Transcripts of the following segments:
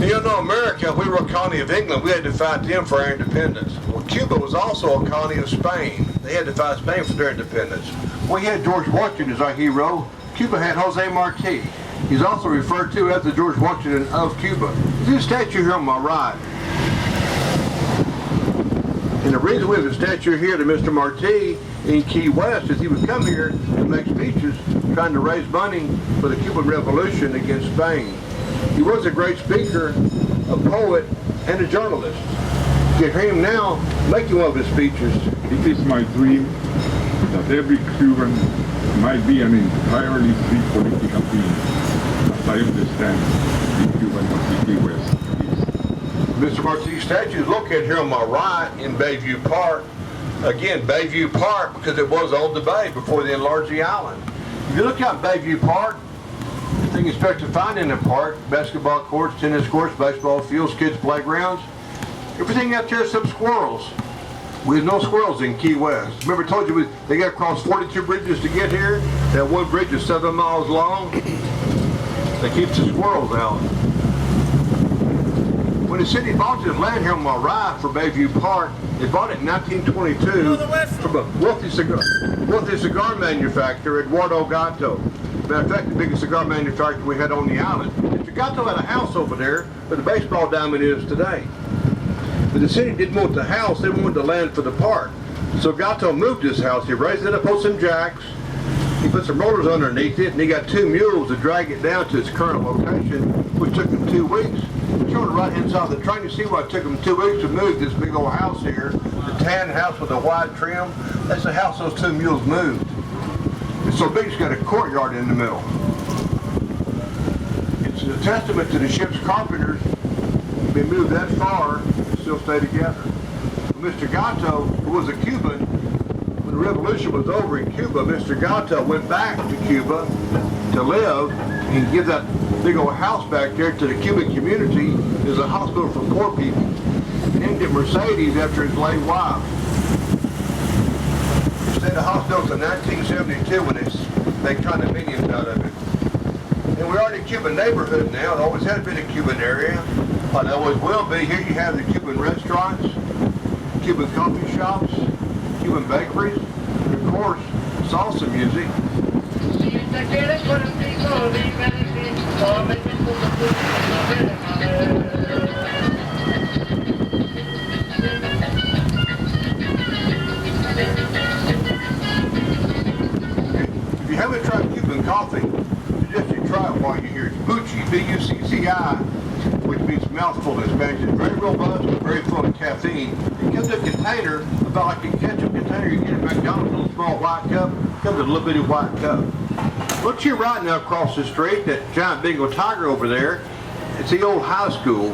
You know, America, we were a colony of England. We had to fight them for our independence. Well, Cuba was also a colony of Spain. They had to fight Spain for their independence. We had George Washington as our hero. Cuba had Jose Marti. He's also referred to as the George Washington of Cuba. There's a statue here on my right. And the reason we have a statue here to Mr. Marti in Key West is he would come here to make speeches trying to raise money for the Cuban Revolution against Spain. He was a great speaker, a poet, and a journalist. You can hear him now making one of his speeches. It is my dream that every Cuban might be an entirely free political being, as I understand the Cuban of the Key West is. Mr. Marti's statue is located here on my right in Bayview Park. Again, Bayview Park because it was on the bay before they enlarged the island. If you look out Bayview Park, everything you expect to find in the park, basketball courts, tennis courts, baseball fields, kids' playgrounds, everything out there except squirrels. We have no squirrels in Key West. Remember I told you they got to cross 42 bridges to get here? That one bridge is 7 miles long. That keeps the squirrels out. When the city bought this land here on my right for Bayview Park, they bought it in 1922 from a wealthy cigar manufacturer, Eduardo Gatto. Matter of fact, the biggest cigar manufacturer we had on the island. Mr. Gatto had a house over there where the baseball diamond is today. But the city didn't want the house, they wanted the land for the park. So Gatto moved his house, he raised it up on some jacks, he put some rollers underneath it, and he got 2 mules to drag it down to its current location, which took him 2 weeks. It's on the right hand side of the train. You see why it took them 2 weeks to move this big old house here, the tan house with the white trim. That's the house those 2 mules moved. It's so big it's got a courtyard in the middle. It's a testament to the ship's carpenters. They moved that far and still stay together. Mr. Gatto, who was a Cuban, when the revolution was over in Cuba, Mr. Gatto went back to Cuba to live and give that big old house back there to the Cuban community as a hospital for poor people. He named it Mercedes after his late wife. He stayed at the hospital until 1972 when they condominiums out of it. And we are in a Cuban neighborhood now. It always has been a Cuban area. But it always will be. Here you have the Cuban restaurants, Cuban coffee shops, Cuban bakeries, and of course, salsa music. If you haven't tried Cuban coffee, I suggest you try it while you're here. It's Bucci, B-U-C-C-I, which means mouthful in Spanish. It's very robust, but very full of caffeine. It comes in a container, about like a ketchup container you get at McDonald's, a little small white cup. It comes in a little bitty white cup. Look to your right now across the street, that giant Bengal tiger over there. It's the old high school.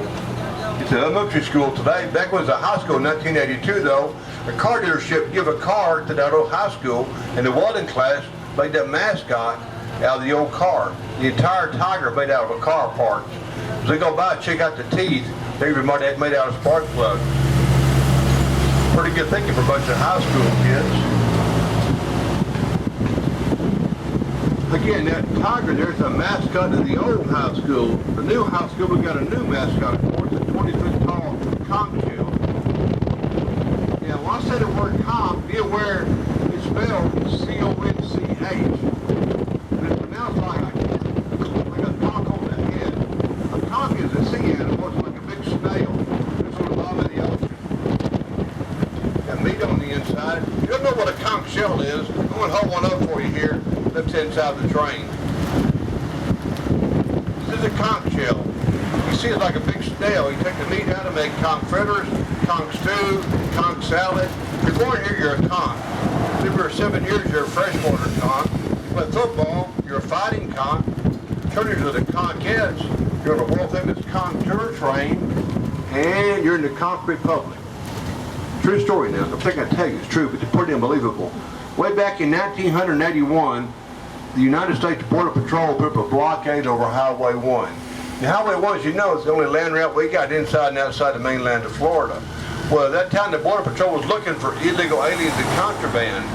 It's an elementary school today. Back when it was a high school in 1982 though, a car dealership gave a car to that old high school, and the welding class made that mascot out of the old car. The entire tiger made out of a car parts. So they go by and check out the teeth. They were made out of spark plug. Pretty good thinking for a bunch of high school kids. Again, that tiger there's a mascot of the old high school. The new high school, we got a new mascot, of course, a 20-foot tall conch shell. Yeah, when I say the word conch, be aware it's spelled C-O-N-C-H. But it's pronounced like a conch on the head. A conch is a sea animal, it's like a big snail. It's on the bottom of the ocean. Got meat on the inside. If you don't know what a conch shell is, I'm going to hold one up for you here. Left hand side of the train. This is a conch shell. You see it's like a big snail. You take the meat out and make conch fritters, conch stew, conch salad. If you're born here, you're a conch. If you're 7 years, you're a freshwater conch. You play football, you're a fighting conch. Turners are the conchettes. You're on a world famous conch tour train, and you're in the Conch Republic. True story now. I'm thinking I tell you it's true, but it's pretty unbelievable. Way back in 1981, the United States Border Patrol put up a blockade over Highway 1. Now, Highway 1, as you know, is the only land route we got inside and outside the mainland of Florida. Well, at that time, the Border Patrol was looking for illegal aliens and contraband.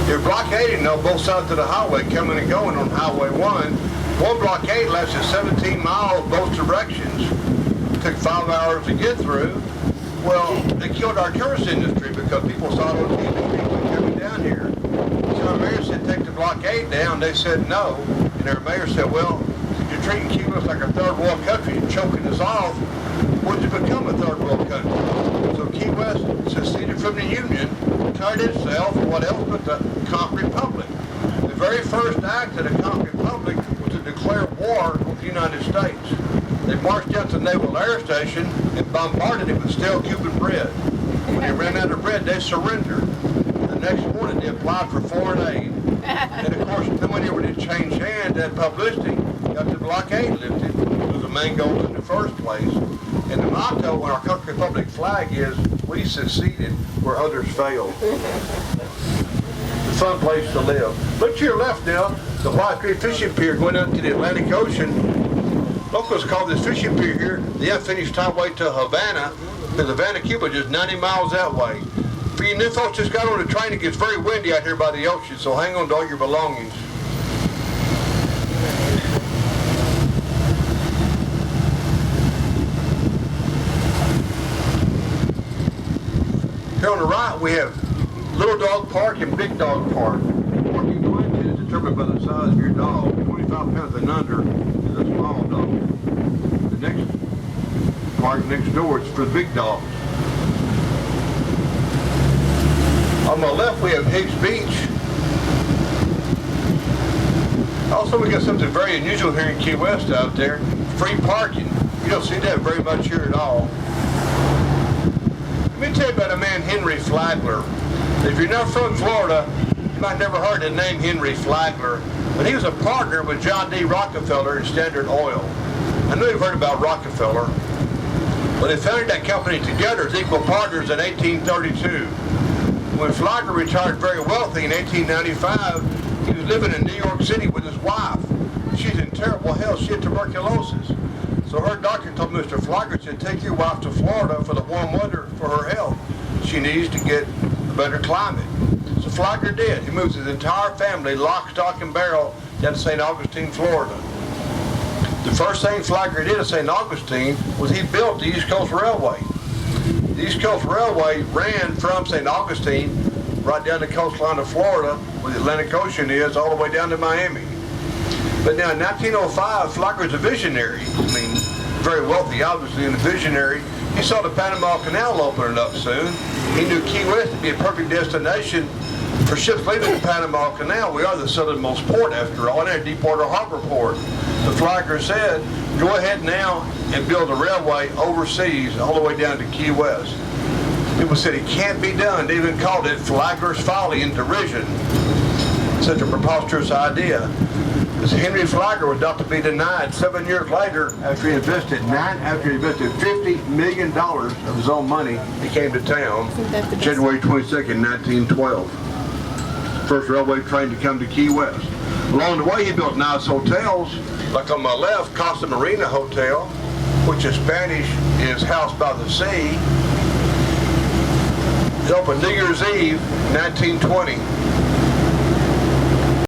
They were blockading on both sides of the highway, coming and going on Highway 1. One blockade lasted 17 miles both directions. took 5 hours to get through. Well, they killed our tourist industry because people saw those industries coming down here. So our mayor said, take the blockade down. They said no. And our mayor said, well, you're treating Cuba like a third world country and choking us off. Would you become a third world country? So Key West seceded from the Union, declared itself, what else but the Conch Republic. The very first act of the Conch Republic was to declare war with the United States. They marched out to the Naval Air Station and bombarded it with stale Cuban bread. When they ran out of bread, they surrendered. The next morning, they applied for foreign aid. And of course, no one ever did change hands. That publicity got the blockade lifted. It was the main goal in the first place. And the motto on our Conch Republic flag is, we succeeded where others failed. It's a fun place to live. Look to your left now, the White Creek Fishing Pier going out to the Atlantic Ocean. Locals call this fishing pier here the unfinished highway to Havana, because Havana, Cuba, just 90 miles that way. For you new folks just got on the train, it gets very windy out here by the ocean, so hang on to all your belongings. Here on the right, we have Little Dog Park and Big Dog Park. The park you go into is determined by the size of your dog. 25 pounds and under is a small dog. The next park next door is for the big dogs. On my left, we have Higgs Beach. Also, we got something very unusual here in Key West out there. Free parking. You don't see that very much here at all. Let me tell you about a man, Henry Flagler. If you're not from Florida, you might never heard the name Henry Flagler, but he was a partner with John D. Rockefeller in Standard Oil. I know you've heard about Rockefeller. Well, they founded that company together as equal partners in 1832. When Flagler retired very wealthy in 1895, he was living in New York City with his wife. She's in terrible health. She had tuberculosis. So her doctor told Mr. Flagler, said, take your wife to Florida for the warm weather for her health. She needs to get a better climate. So Flagler did. He moved his entire family, lock, stock, and barrel, down to St. Augustine, Florida. The first thing Flagler did at St. Augustine was he built the East Coast Railway. The East Coast Railway ran from St. Augustine right down the coastline of Florida, where the Atlantic Ocean is, all the way down to Miami. But now in 1905, Flagler's a visionary. I mean, very wealthy, obviously, and a visionary. He saw the Panama Canal opening up soon. He knew Key West to be a perfect destination for ships leaving the Panama Canal. We are the southernmost port, after all, and our Deepwater Harbor port. The Flagler said, go ahead now and build a railway overseas all the way down to Key West. People said it can't be done. They even called it Flagler's folly in derision. Such a preposterous idea. This Henry Flagler was not to be denied 7 years later after he invested $50 million of his own money. He came to town January 22nd, 1912. First railway train to come to Key West. Along the way, he built nice hotels, like on my left, Casa Marina Hotel, which in Spanish is House by the Sea. It opened New Year's Eve, 1920.